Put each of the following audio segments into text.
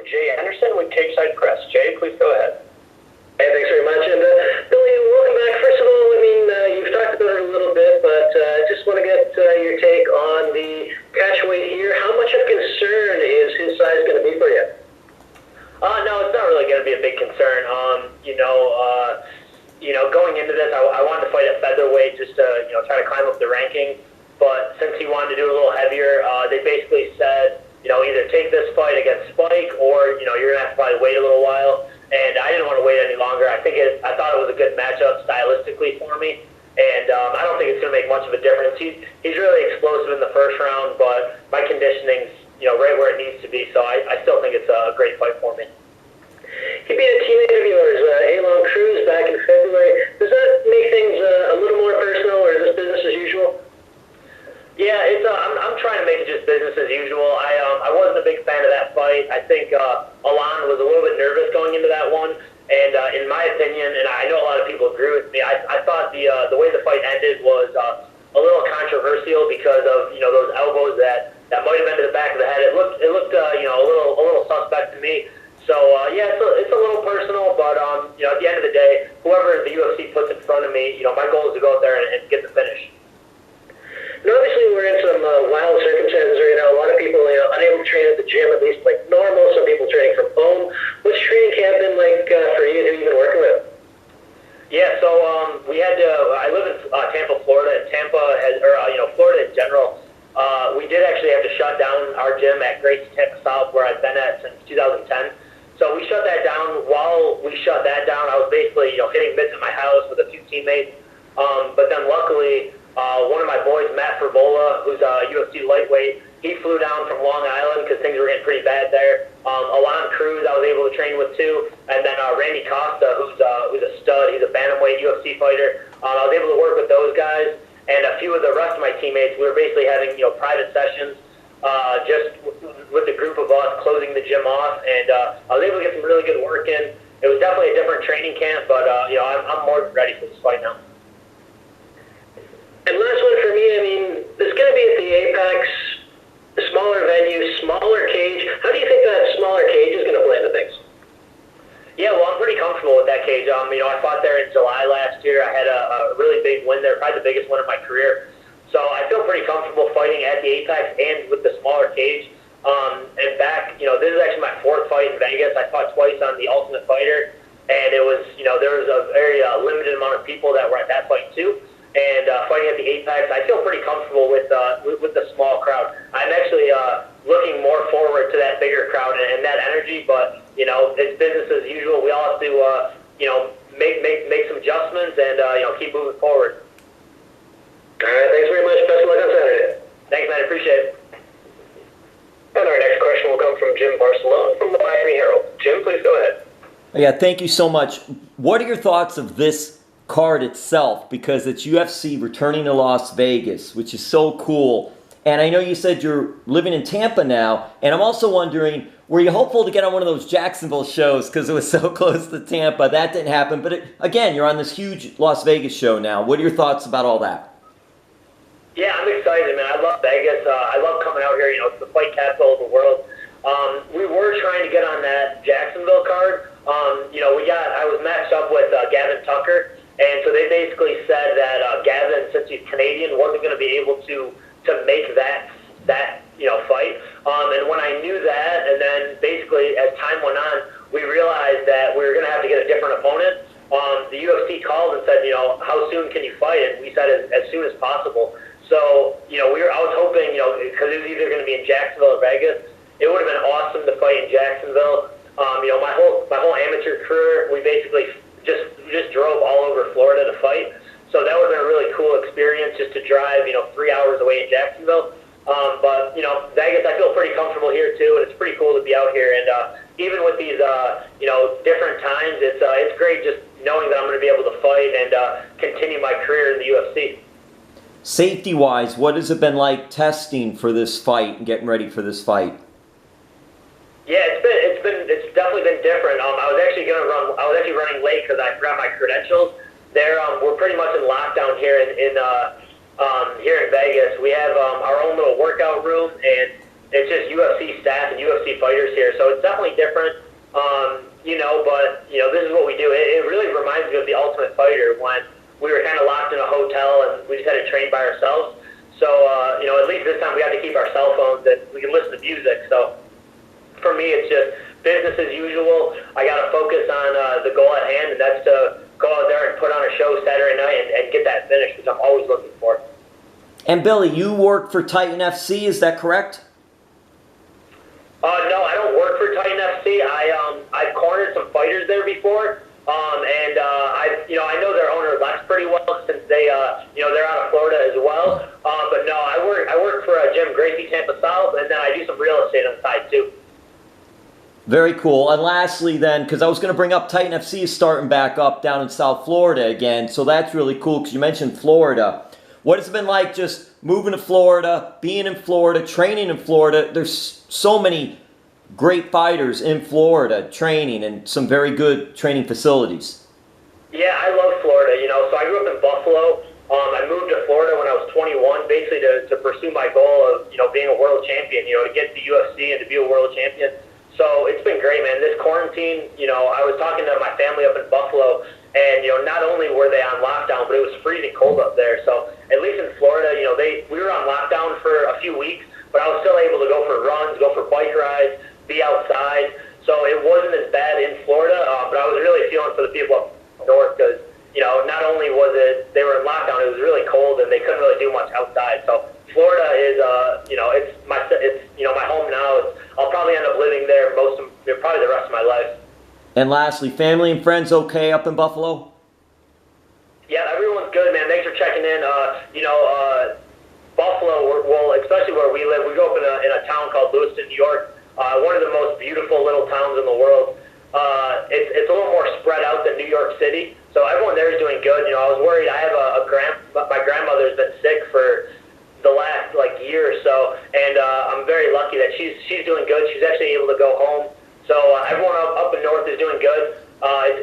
Jay Anderson with Cageside Press. Jay, please go ahead. Hey, thanks very much. And Billy, welcome back. First of all, I mean, you've talked about it a little bit, but just want to get your take on the catchweight here. How much of concern is his size going to be for you? No, it's not really going to be a big concern. Going into this, I wanted to fight at featherweight just to, try to climb up the ranking. But since he wanted to do a little heavier, they basically said, either take this fight against Spike or, you're going to have to probably wait a little while. And I didn't want to wait any longer. I thought it was a good matchup stylistically for me. And I don't think it's going to make much of a difference. He's really explosive in the first round, but my conditioning's, right where it needs to be. So I still think it's a great fight for me. He beat a teammate of yours, Alon Cruz, back in February. Does that make things a little more personal, or is this business as usual? Yeah, I'm trying to make it just business as usual. I wasn't a big fan of that fight. I think Alon was a little bit nervous going into that one, and in my opinion, and I know a lot of people agree with me, I thought the way the fight ended was a little controversial because of those elbows that might have been to the back of the head. It looked a little suspect to me. So it's a little personal, but at the end of the day, whoever the UFC puts in front of me, my goal is to go out there and get the finish. Now, obviously, we're in some wild circumstances right now. A lot of people, unable to train at the gym, at least like normal. Some people training from home. What's training camp been like for you? Who you've been working with? Yeah, so we had to. I live in Tampa, Florida, and Florida in general. We did actually have to shut down our gym at Gracie Tampa South, where I've been at since 2010. So we shut that down. While we shut that down, I was basically hitting mitts at my house with a few teammates. But then luckily, one of my boys, Matt Ferbola, who's a UFC lightweight, he flew down from Long Island because things were getting pretty bad there. Alon Cruz, I was able to train with too, and then Randy Costa, who's a stud. He's a bantamweight UFC fighter. I was able to work with those guys, and a few of the rest of my teammates. We were basically having private sessions, just with a group of us, closing the gym off, and I was able to get some really good work in. It was definitely a different training camp, but I'm more than ready for this fight now. And last one for me, I mean, it's going to be at the Apex, smaller venue, smaller cage. How do you think that smaller cage is going to play into things? Yeah, well, I'm pretty comfortable with that cage. I fought there in July last year. I had a really big win there, probably the biggest win of my career. So I feel pretty comfortable fighting at the Apex and with the smaller cage. In fact, this is actually my fourth fight in Vegas. I fought twice on the Ultimate Fighter, and it was, there was a very limited amount of people that were at that fight too. And fighting at the Apex, I feel pretty comfortable with the small crowd. I'm actually looking more forward to that bigger crowd and that energy. But it's business as usual. We all have to make some adjustments and keep moving forward. All right, thanks very much. Best of luck on Saturday. Thanks, man. I appreciate it. And our next question will come from Jim Barcelona from the Miami Herald. Jim, please go ahead. Yeah, thank you so much. What are your thoughts of this card itself? Because it's UFC returning to Las Vegas, which is so cool. And I know you said you're living in Tampa now, and I'm also wondering, were you hopeful to get on one of those Jacksonville shows because it was so close to Tampa? That didn't happen. But again, you're on this huge Las Vegas show now. What are your thoughts about all that? Yeah, I'm excited, man. I love Vegas. I love coming out here. It's the fight capital of the world. We were trying to get on that Jacksonville card. I was matched up with Gavin Tucker, and so they basically said that Gavin, since he's Canadian, wasn't going to be able to make that fight. And when I knew that, and then basically as time went on, we realized that we were going to have to get a different opponent. The UFC called and said, how soon can you fight? And we said as soon as possible. So, I was hoping, because it was either going to be in Jacksonville or Vegas, it would have been awesome to fight in Jacksonville. My whole amateur career, we basically just drove all over Florida to fight. So that would have been a really cool experience just to drive, 3 hours away in Jacksonville. But Vegas, I feel pretty comfortable here too, and it's pretty cool to be out here. And even with these, different times, it's great just knowing that I'm going to be able to fight and continue my career in the UFC. Safety-wise, what has it been like testing for this fight and getting ready for this fight? Yeah, it's definitely been different. I was actually running late because I forgot my credentials. We're pretty much in lockdown here in Vegas. We have our own little workout room, and it's just UFC staff and UFC fighters here, so it's definitely different. But this is what we do. It really reminds me of the Ultimate Fighter when we were kind of locked in a hotel and we just had to train by ourselves. So at least this time we had to keep our cell phones and we can listen to music. So for me, it's just business as usual. I got to focus on the goal at hand, and that's to go out there and put on a show Saturday night and get that finish, which I'm always looking for. And Billy, you work for Titan FC, is that correct? No, I don't work for Titan FC. I've cornered some fighters there before, and I know their owner Lex pretty well since they're out of Florida as well. But no, I work for a gym, Gracie Tampa South, and then I do some real estate on the side too. Very cool. And lastly then, because I was going to bring up Titan FC is starting back up down in South Florida again, so that's really cool because you mentioned Florida. What has it been like just moving to Florida, being in Florida, training in Florida? There's so many great fighters in Florida training and some very good training facilities. Yeah, I love Florida, so I grew up in Buffalo. I moved to Florida when I was 21, basically to pursue my goal of, being a world champion, to get to the UFC and to be a world champion. So it's been great, man. This quarantine, I was talking to my family up in Buffalo, and, not only were they on lockdown, but it was freezing cold up there. So at least in Florida, we were on lockdown for a few weeks, but I was still able to go for runs, go for bike rides, be outside. So it wasn't as bad in Florida, but I was really feeling for the people up north because, not only was it, they were in lockdown, it was really cold and they couldn't really do much outside. So Florida is, it's my home now. I'll probably end up living there probably the rest of my life. And lastly, family and friends okay up in Buffalo? Yeah, everyone's good, man. Thanks for checking in. Buffalo, well, especially where we live, we grew up in a town called Lewiston, New York, one of the most beautiful little towns in the world. It's a little more spread out than New York City, so everyone there is doing good. I was worried. I have my grandmother's been sick for the last year or so, and I'm very lucky that she's doing good. She's actually able to go home. So everyone up in north is doing good.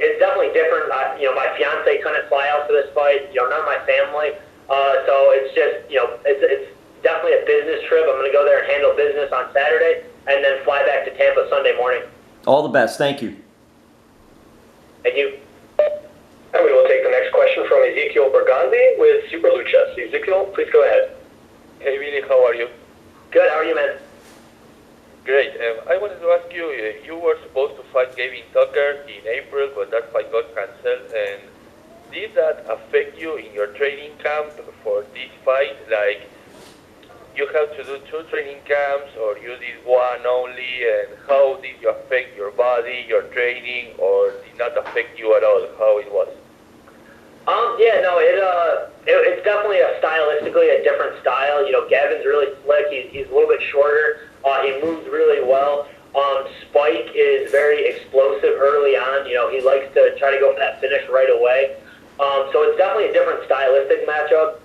It's definitely different. My fiance couldn't fly out for this fight. None of my family. So it's just it's definitely a business trip. I'm going to go there and handle business on Saturday, and then fly back to Tampa Sunday morning. All the best. Thank you. Thank you. And we will take the next question from Ezekiel Bergandi with Super Lucha. Ezekiel, please go ahead. Hey Billy, how are you? Good. How are you, man? Great. I wanted to ask you, you were supposed to fight Gavin Tucker in April, but that fight got cancelled. And did that affect you in your training camp for this fight? Like, you have to do 2 training camps, or you did 1 only? And how did you affect your body, your training, or did not affect you at all? How it was? It's definitely stylistically a different style. Gavin's really slick. He's a little bit shorter. He moves really well. Spike is very explosive early on. He likes to try to go for that finish right away. So it's definitely a different stylistic matchup.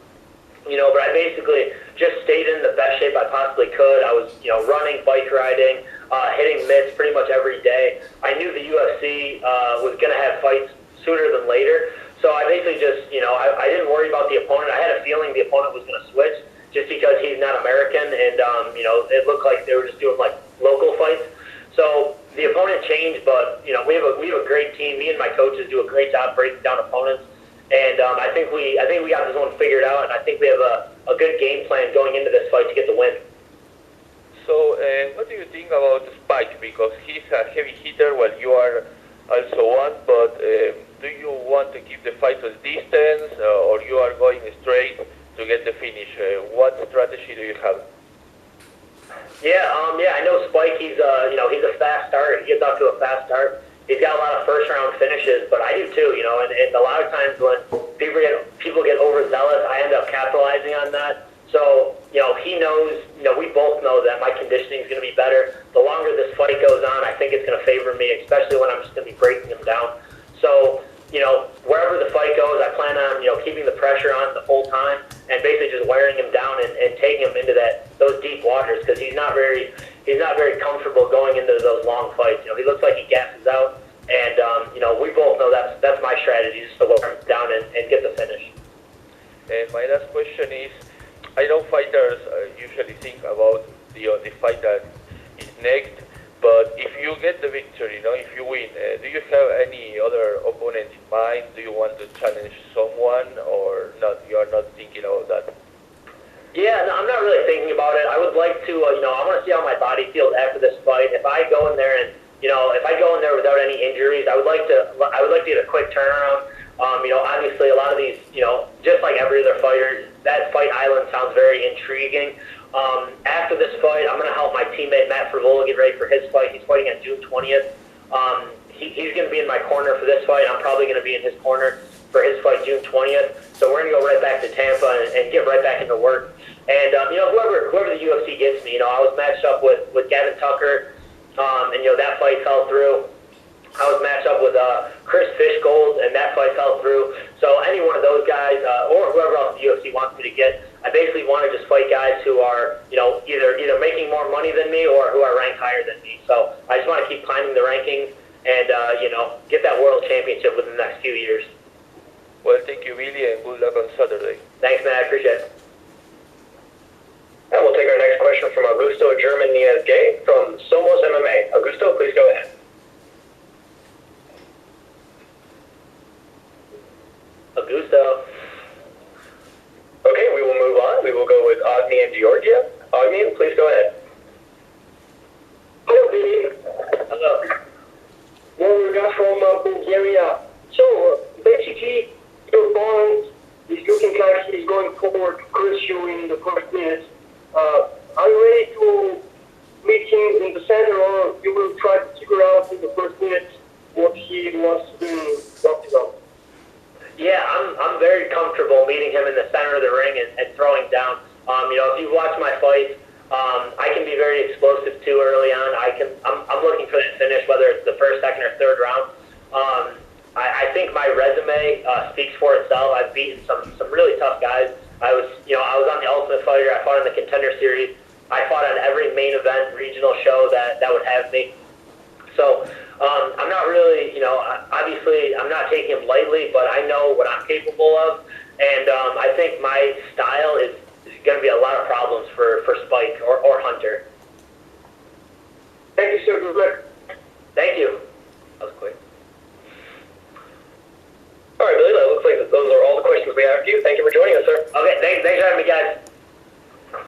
But I basically just stayed in the best shape I possibly could. I was, running, bike riding, hitting mitts pretty much every day. I knew the UFC was going to have fights sooner than later. So I basically just, I didn't worry about the opponent. I had a feeling the opponent was going to switch just because he's not American, and, it looked like they were just doing, local fights. So the opponent changed, but, we have a great team. Me and my coaches do a great job breaking down opponents, and I think we got this one figured out, and I think we have a good game plan going into this fight to get the win. So what do you think about Spike? Because he's a heavy hitter, while you are also one, but do you want to keep the fight at distance, or you are going straight to get the finish? What strategy do you have? I know Spike. He's a fast starter. He gets off to a fast start. He's got a lot of first round finishes, but I do too. And a lot of times when people get overzealous, I end up capitalizing on that. So he knows. We both know that my conditioning is going to be better. The longer this fight goes on, I think it's going to favor me, especially when I'm just going to be breaking him down. So wherever the fight goes, I plan on keeping the pressure on the whole time and basically just wearing him down and taking him into those deep waters, because he's not very comfortable going into those long fights. He looks like he gasses out, and we both know that's my strategy, just to wear him down and get the finish. And my last question is, I know fighters usually think about the fight that is next. But if you get the victory, if you win, do you have any other opponent in mind? Do you want to challenge someone or not? You are not thinking about that? Yeah, no, I'm not really thinking about it. I would like to, I want to see how my body feels after this fight. If I go in there and, if I go in there without any injuries, I would like to get a quick turnaround. Obviously a lot of these, just like every other fighter, that fight island sounds very intriguing. After this fight, I'm going to help my teammate Matt Frivola get ready for his fight. He's fighting on June 20th. He's going to be in my corner for this fight. I'm probably going to be in his corner for his fight June 20th. So we're going to go right back to Tampa and get right back into work. And, whoever the UFC gets me, I was matched up with Gavin Tucker, and, that fight fell through. I was matched up with Chris Fishgold, and that fight fell through. So any one of those guys, or whoever else the UFC wants me to get, I basically want to just fight guys who are, either making more money than me or who are ranked higher than me. So I just want to keep climbing the rankings and, get that world championship within the next few years. Well, thank you, Billy, and good luck on Saturday. Thanks, man. I appreciate it. And we'll take our next question from Augusto German Niez-Gay from Somos MMA. Augusto, please go ahead. Augusto. Okay, we will move on. We will go with Agni in Georgia. Agni, please go ahead. Hello, Billy. Hello. Well, we got from Bulgaria. So, basically, your opponent is looking like he's going forward to crush you in the first minute. Are you ready to meet him in the center, or you will try to figure out in the first minute what he wants to do in the octagon? Yeah, I'm very comfortable meeting him in the center of the ring and throwing down. If you watch my fights, I can be very explosive too early on. I'm looking for that finish, whether it's the first, second, or third round. I think my resume speaks for itself. I've beaten some really tough guys. I was on the Ultimate Fighter. I fought in the Contender Series. I fought on every main event regional show that would have me. So I'm not really, obviously I'm not taking him lightly, but I know what I'm capable of. And I think my style is going to be a lot of problems for Spike or Hunter. Thank you, sir. Good luck.